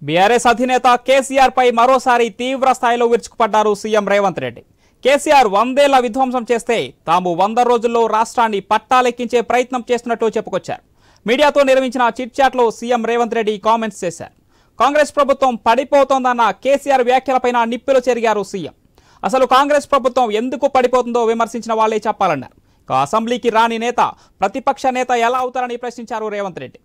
BRS అధినేత కేసీఆర్ పై మరోసారి తీవ్ర స్థాయిలో విరుచుకుపడ్డారు సీఎం రేవంత్ రెడ్డి. కేసీఆర్ 100 ఏళ్ల విధ్వంసం చేస్తే తాము 100 రోజుల్లో రాష్ట్రాన్ని పట్టాలెక్కించే ప్రయత్నం చేస్తున్నట్టు చెప్పుకొచ్చారు. మీడియాతో నిర్వహించిన చిట్ చాట్లో సీఎం రేవంత్ రెడ్డి కామెంట్స్ చేశారు. కాంగ్రెస్ ప్రభుత్వం పడిపోతోందన్న కేసీఆర్ వ్యాఖ్యలపైన నిప్పులు చెరిగారు సీఎం. అసలు కాంగ్రెస్ ప్రభుత్వం ఎందుకు పడిపోతుందో విమర్శించిన వాళ్లే చెప్పాలన్నారు. అసెంబ్లీకి రాని నేత ప్రతిపక్ష నేత ఎలా అవుతారని ప్రశ్నించారు రేవంత్ రెడ్డి.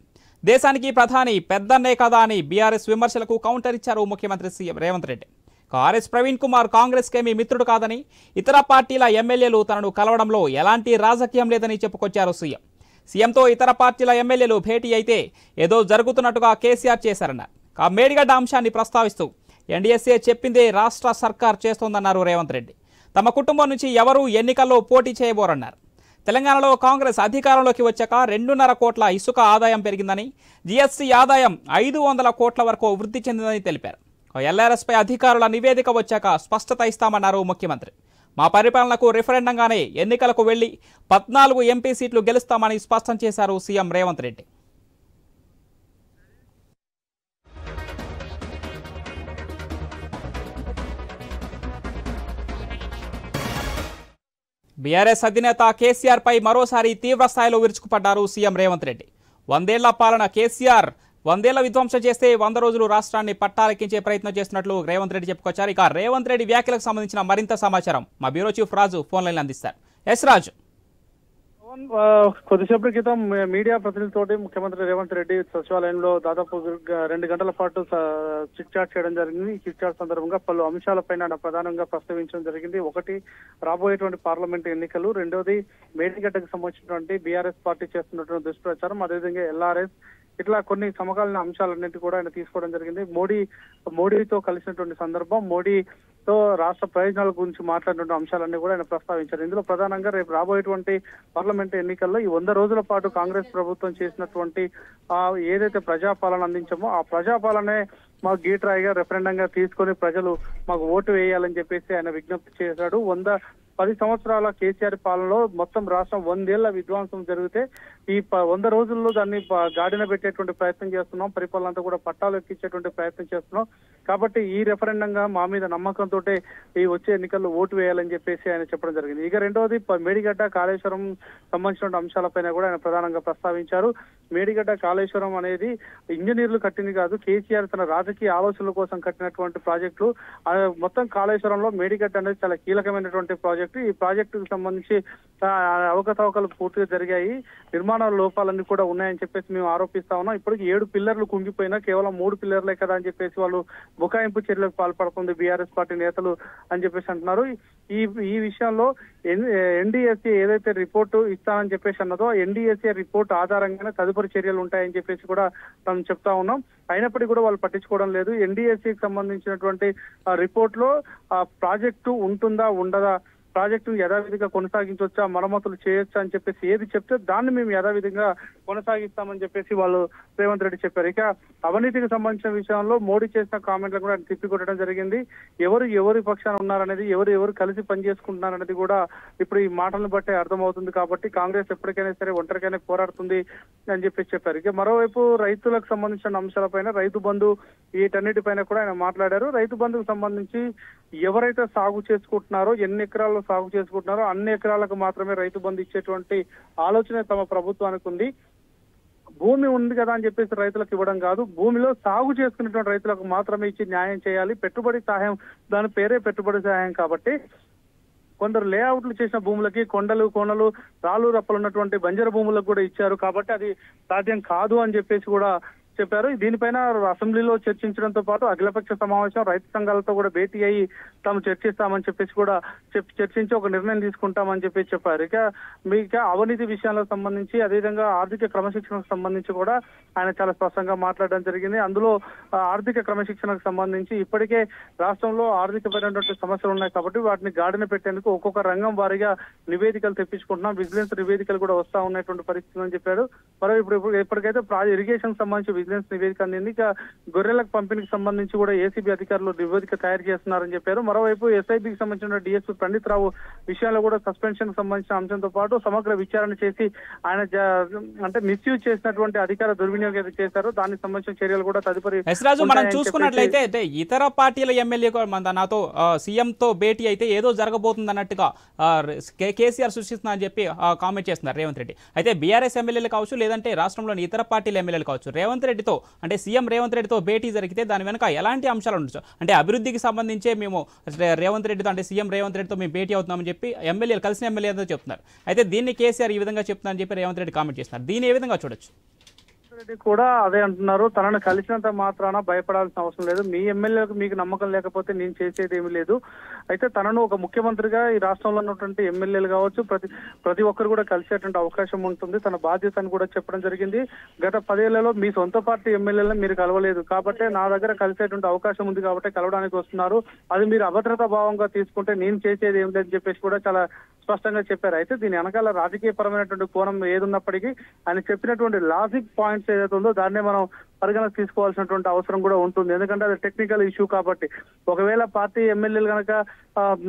దేశానికి ప్రధాని పెద్దన్నే కదా అని బీఆర్ఎస్ విమర్శలకు కౌంటర్ ఇచ్చారు ముఖ్యమంత్రి సీఎం రేవంత్ రెడ్డి. ఆర్ఎస్ ప్రవీణ్ కుమార్ కాంగ్రెస్ కేమీ మిత్రుడు కాదని, ఇతర పార్టీల ఎమ్మెల్యేలు తనను కలవడంలో ఎలాంటి రాజకీయం లేదని చెప్పుకొచ్చారు సీఎం. సీఎంతో ఇతర పార్టీల ఎమ్మెల్యేలు భేటీ అయితే ఏదో జరుగుతున్నట్టుగా కేసీఆర్ చేశారన్నారు. మేడిగడ్డ అంశాన్ని ప్రస్తావిస్తూ ఎన్డీఎస్ఏ చెప్పిందే రాష్ట్ర సర్కార్ చేస్తోందన్నారు రేవంత్ రెడ్డి. తమ కుటుంబం నుంచి ఎవరూ ఎన్నికల్లో పోటీ చేయబోరన్నారు. తెలంగాణలో కాంగ్రెస్ అధికారంలోకి వచ్చాక 2.5 కోట్ల ఇసుక ఆదాయం పెరిగిందని, జీఎస్టీ ఆదాయం 500 కోట్ల వరకు వృద్ధి చెందిందని తెలిపారు. ఎల్ఆర్ఎస్పై అధికారుల నివేదిక వచ్చాక స్పష్టత ఇస్తామన్నారు ముఖ్యమంత్రి. మా పరిపాలనకు రిఫరెండంగానే ఎన్నికలకు వెళ్లి 14 ఎంపీ సీట్లు గెలుస్తామని స్పష్టం చేశారు సీఎం రేవంత్ రెడ్డి. బీఆర్ఎస్ అధినేత కేసీఆర్ పై మరోసారి తీవ్ర స్థాయిలో విరుచుకుపడ్డారు సీఎం రేవంత్ రెడ్డి. 100 ఏళ్ల పాలన కేసీఆర్ 100 ఏళ్ల విధ్వంసం చేస్తే 100 రోజులు రాష్ట్రాన్ని పట్టాలెక్కించే ప్రయత్నం చేస్తున్నట్లు రేవంత్ రెడ్డి చెప్పుకొచ్చారు. ఇక రేవంత్ రెడ్డి వ్యాఖ్యలకు సంబంధించిన మరింత సమాచారం మా బ్యూరో చీఫ్ రాజు ఫోన్ లైన్ అందిస్తారు. ఎస్ రాజు. కొద్దిసేపటి క్రితం మీడియా ప్రతినిధులతోటి ముఖ్యమంత్రి రేవంత్ రెడ్డి సచివాలయంలో దాదాపు 2 గంటల పాటు చిట్ చాట్ చేయడం జరిగింది. ఈ చిట్ చాట్ సందర్భంగా పలు అంశాలపైన ప్రధానంగా ప్రస్తావించడం జరిగింది. ఒకటి, రాబోయేటువంటి పార్లమెంట్ ఎన్నికలు, రెండోది మేడిగడ్డకు సంబంధించినటువంటి బీఆర్ఎస్ పార్టీ చేస్తున్నటువంటి దుష్ప్రచారం, అదేవిధంగా ఎల్ఆర్ఎస్, ఇట్లా కొన్ని సమకాలీన అంశాలన్నింటి కూడా ఆయన తీసుకోవడం జరిగింది. మోడీతో కలిసినటువంటి సందర్భం, మోడీతో రాష్ట్ర ప్రయోజనాల గురించి మాట్లాడినటువంటి అంశాలన్నీ కూడా ఆయన ప్రస్తావించారు. ఇందులో ప్రధానంగా రేపు రాబోయేటువంటి పార్లమెంట్ ఎన్నికల్లో ఈ 100 రోజుల పాటు కాంగ్రెస్ ప్రభుత్వం చేసినటువంటి ఏదైతే ప్రజాపాలన అందించామో ఆ ప్రజాపాలనే మాకు గీట్రాయిగా రెఫరెండంగా తీసుకొని ప్రజలు మాకు ఓటు వేయాలని చెప్పేసి ఆయన విజ్ఞప్తి చేశాడు. 10 సంవత్సరాల కేసీఆర్ పాలనలో మొత్తం రాష్ట్రం 100 ఏళ్ల విధ్వంసం జరిగితే ఈ 100 రోజుల్లో దాన్ని గాడిన పెట్టేటువంటి ప్రయత్నం చేస్తున్నాం, పరిపాలన అంతా కూడా పట్టాలు ఎక్కించేటువంటి ప్రయత్నం చేస్తున్నాం. కాబట్టి ఈ రెఫరెండంగా మా మీద నమ్మకంతో ఈ వచ్చే ఎన్నికల్లో ఓటు వేయాలని చెప్పేసి ఆయన చెప్పడం జరిగింది. ఇక రెండవది, మేడిగడ్డ కాళేశ్వరం సంబంధించిన అంశాలపైన కూడా ఆయన ప్రధానంగా ప్రస్తావించారు. మేడిగడ్డ కాళేశ్వరం అనేది ఇంజనీర్లు కట్టింది కాదు, కేసీఆర్ తన రాజకీయ ఆలోచనల కోసం కట్టినటువంటి ప్రాజెక్టులు. మొత్తం కాళేశ్వరంలో మేడిగడ్డ అనేది చాలా కీలకమైనటువంటి ప్రాజెక్టు. ఈ ప్రాజెక్టుకు సంబంధించి అవకతవకలు పూర్తిగా జరిగాయి, నిర్మాణ లోపాలన్నీ కూడా ఉన్నాయని చెప్పేసి మేము ఆరోపిస్తా ఉన్నాం. ఇప్పటికి 7 పిల్లర్లు కుంగిపోయినా కేవలం 3 పిల్లర్లే కదా అని చెప్పేసి వాళ్ళు బుకాయింపు చర్యలకు పాల్పడుతుంది బీఆర్ఎస్ పార్టీ నేతలు అని చెప్పేసి అంటున్నారు. ఈ విషయంలో ఎన్డీఎస్ఏ ఏదైతే రిపోర్టు ఇస్తానని చెప్పేసి అన్నదో ఎన్డీఎస్ఏ రిపోర్ట్ ఆధారంగానే తదుపరి చర్యలు ఉంటాయని చెప్పేసి కూడా మనం చెప్తా ఉన్నాం. అయినప్పటికీ కూడా వాళ్ళు పట్టించుకోవడం లేదు. ఎన్డీఎస్ఏకి సంబంధించినటువంటి రిపోర్ట్ లో ఆ ప్రాజెక్టు ఉంటుందా ఉండదా, ప్రాజెక్టు యథావిధిగా కొనసాగించవచ్చా, మరమ్మతులు చేయొచ్చా అని చెప్పేసి ఏది చెప్తే దాన్ని మేము యథావిధిగా కొనసాగిస్తామని చెప్పేసి వాళ్ళు రేవంత్ రెడ్డి చెప్పారు. ఇక అవినీతికి సంబంధించిన విషయంలో మోడీ చేసిన కామెంట్లు కూడా తిప్పికొట్టడం జరిగింది. ఎవరి పక్షాన ఉన్నారనేది, ఎవరు కలిసి పనిచేసుకుంటున్నారనేది కూడా ఇప్పుడు ఈ మాటలను బట్టే అర్థమవుతుంది. కాబట్టి కాంగ్రెస్ ఎప్పటికైనా సరే ఒంటరిగానే పోరాడుతుంది అని చెప్పేసి చెప్పారు. ఇక మరోవైపు రైతులకు సంబంధించిన అంశాలపైన, రైతు బంధు, వీటన్నిటిపైన కూడా ఆయన మాట్లాడారు. రైతు బంధుకు సంబంధించి ఎవరైతే సాగు చేసుకుంటున్నారో, ఎన్ని ఎకరాల్లో సాగు చేసుకుంటున్నారో అన్ని ఎకరాలకు మాత్రమే రైతు బంధు ఇచ్చేటువంటి ఆలోచన తమ ప్రభుత్వానికి ఉంది. భూమి ఉంది కదా అని చెప్పేసి రైతులకు ఇవ్వడం కాదు, భూమిలో సాగు చేసుకునేటువంటి రైతులకు మాత్రమే ఇచ్చి న్యాయం చేయాలి. పెట్టుబడి సహాయం, దాని పేరే పెట్టుబడి సహాయం. కాబట్టి కొందరు లేఅవుట్లు చేసిన భూములకి కొండలు కోనలు రాళ్ళు రప్పలు ఉన్నటువంటి బంజరు భూములకు కూడా ఇచ్చారు. కాబట్టి అది సాధ్యం కాదు అని చెప్పేసి కూడా చెప్పారు. దీనిపైన అసెంబ్లీలో చర్చించడంతో పాటు అఖిలపక్ష సమావేశం, రైతు సంఘాలతో కూడా భేటీ అయ్యి తాము చర్చిస్తామని చెప్పేసి కూడా చర్చించి ఒక నిర్ణయం తీసుకుంటామని చెప్పేసి చెప్పారు. ఇక అవినీతి విషయాలకు సంబంధించి, అదేవిధంగా ఆర్థిక క్రమశిక్షణకు సంబంధించి కూడా ఆయన చాలా స్పష్టంగా మాట్లాడడం జరిగింది. అందులో ఆర్థిక క్రమశిక్షణకు సంబంధించి ఇప్పటికే రాష్ట్రంలో ఆర్థికపరమైనటువంటి సమస్యలు ఉన్నాయి కాబట్టి వాటిని గాడిన పెట్టేందుకు ఒక్కొక్క రంగం వారీగా నివేదికలు తెప్పించుకుంటున్నాం, విజిలెన్స్ నివేదికలు కూడా వస్తా ఉన్నటువంటి పరిస్థితి అని చెప్పారు. మరి ఇప్పుడు ఇప్పటికైతే ఇరిగేషన్ సంబంధించి విజిలెన్స్ నివేదిక అందింది. ఇక గొర్రెలకు పంపిణీకి సంబంధించి కూడా ఏసీబీ అధికారులు నివేదిక తయారు చేస్తున్నారని చెప్పారు. మరోవైపు ఎస్ఐబికి సంబంధించిన డిఎస్పీ పండిత్ రావు విషయంలో కూడా సస్పెన్షన్ సంబంధించిన అంశంతో పాటు సమగ్ర విచారణ చేసి ఆయన అంటే మిస్యూజ్ చేసినటువంటి అధికార దుర్వినియోగం చేశారు, దానికి సంబంధించిన చర్యలు కూడా తదుపరి. రాజు, మనం చూసుకున్నట్లయితే అంటే ఇతర పార్టీల ఎమ్మెల్యే నాతో సీఎం తో భేటీ అయితే ఏదో జరగబోతుంది అన్నట్టుగా కేసీఆర్ సృష్టిస్తున్నా అని చెప్పి కామెంట్ చేస్తున్నారు రేవంత్ రెడ్డి. అయితే బీఆర్ఎస్ ఎమ్మెల్యేలు కావచ్చు, లేదంటే రాష్ట్రంలోని ఇతర పార్టీల ఎమ్మెల్యేలు కావచ్చు, రేవంత్ రెడ్డితో అంటే సీఎం రేవంత్ రెడ్డితో భేటీ జరిగితే దాని వెనుక ఎలాంటి అంశాలు ఉండొచ్చు? అంటే అభివృద్ధికి సంబంధించే మేము రేవంత్ రెడ్డితో అంటే సీఎం రేవంత్ రెడ్డితో మేము భేటీ అవుతున్నామని చెప్పి ఎమ్మెల్యేలు కలిసిన ఎమ్మెల్యేలతో చెప్తున్నారు. అయితే దీన్ని కేసీఆర్ ఈ విధంగా చెప్తున్నారని చెప్పి రేవంత్ రెడ్డి కామెంట్ చేస్తున్నారు. దీన్ని ఏ విధంగా చూడొచ్చు? రెడ్డి కూడా అదే అంటున్నారు, తనను కలిసినంత మాత్రాన భయపడాల్సిన అవసరం లేదు, మీ ఎమ్మెల్యేలకు మీకు నమ్మకం లేకపోతే నేను చేసేది ఏమీ లేదు. అయితే తనను ఒక ముఖ్యమంత్రిగా ఈ రాష్ట్రంలో ఉన్నటువంటి ఎమ్మెల్యేలు కావచ్చు ప్రతి ఒక్కరు కూడా కలిసేటువంటి అవకాశం ఉంటుంది, తన బాధ్యతను కూడా చెప్పడం జరిగింది. గత 10 ఏళ్లలో మీ సొంత పార్టీ ఎమ్మెల్యేలను మీరు కలవలేదు కాబట్టి నా దగ్గర కలిసేటువంటి అవకాశం ఉంది కాబట్టి కలవడానికి వస్తున్నారు, అది మీరు అభద్రతా భావంగా తీసుకుంటే నేను చేసేది ఏమి లేదని చెప్పేసి కూడా చాలా స్పష్టంగా చెప్పారు. అయితే దీని వెనకాల రాజకీయ పరమైనటువంటి కోణం ఏదున్నప్పటికీ ఆయన చెప్పినటువంటి లాజిక్ పాయింట్స్ ఏదైతే ఉందో దాన్నే మనం పరిగణన తీసుకోవాల్సినటువంటి అవసరం కూడా ఉంటుంది. ఎందుకంటే అది టెక్నికల్ ఇష్యూ కాబట్టి ఒకవేళ పార్టీ ఎమ్మెల్యేలు కనుక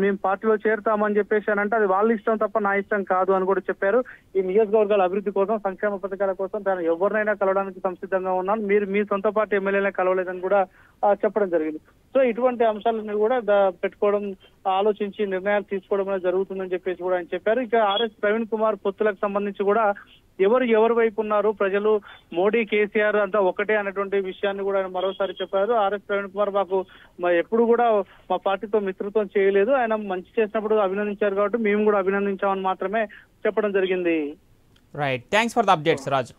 మేము పార్టీలో చేరుతామని చెప్పేసి అని అంటే అది వాళ్ళ ఇష్టం తప్ప నా ఇష్టం కాదు అని కూడా చెప్పారు. ఈ నియోజకవర్గాల అభివృద్ధి కోసం, సంక్షేమ పథకాల కోసం తాను ఎవరినైనా కలవడానికి సంసిద్ధంగా ఉన్నాను, మీరు మీ సొంత పార్టీ ఎమ్మెల్యేలే కలవలేదని కూడా చెప్పడం జరిగింది. సో ఇటువంటి అంశాలను కూడా పెట్టుకోవడం, ఆలోచించి నిర్ణయాలు తీసుకోవడం జరుగుతుందని చెప్పేసి కూడా ఆయన చెప్పారు. ఇక ఆర్ఎస్ ప్రవీణ్ కుమార్ పొత్తులకు సంబంధించి కూడా ఎవరి వైపు ఉన్నారు, ప్రజలు మోడీ కేసీఆర్ అంతా ఒకటే అనేటువంటి విషయాన్ని కూడా ఆయన మరోసారి చెప్పారు. ఆర్ఎస్ ప్రవీణ్ కుమార్ మాకు ఎప్పుడు కూడా మా పార్టీతో మిత్రత్వం చేయలేదు, ఆయన మంచి చేసినప్పుడు అభినందించారు కాబట్టి మేము కూడా అభినందించామని మాత్రమే చెప్పడం జరిగింది. Right, thanks for the updates Raju.